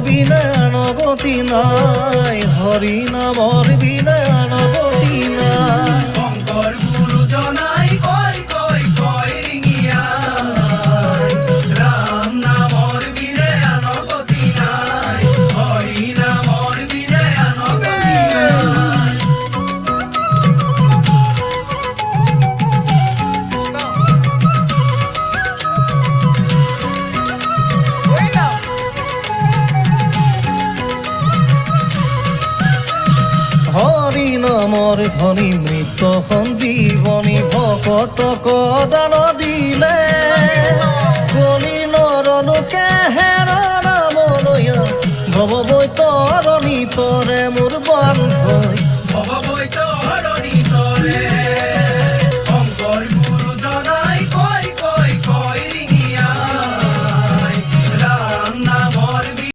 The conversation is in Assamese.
বিনা নগতি নাই, হৰি নামৰ বিনা নগতি নাই। শংকৰ গুৰুজনাই কয় কয় কয় ৰিঙিয়া, ৰাম নামৰ বিনে নগতি নাই, হৰি নামৰ বিনে নগতি নাই। হৰি নামৰ ধনী মৃত সঞ্জীৱনী, ভকতক দান দিলে, কলি নৰলোকে হেৰ নাম লৈয়া ভৱ বৈতৰণী তৰে মোৰ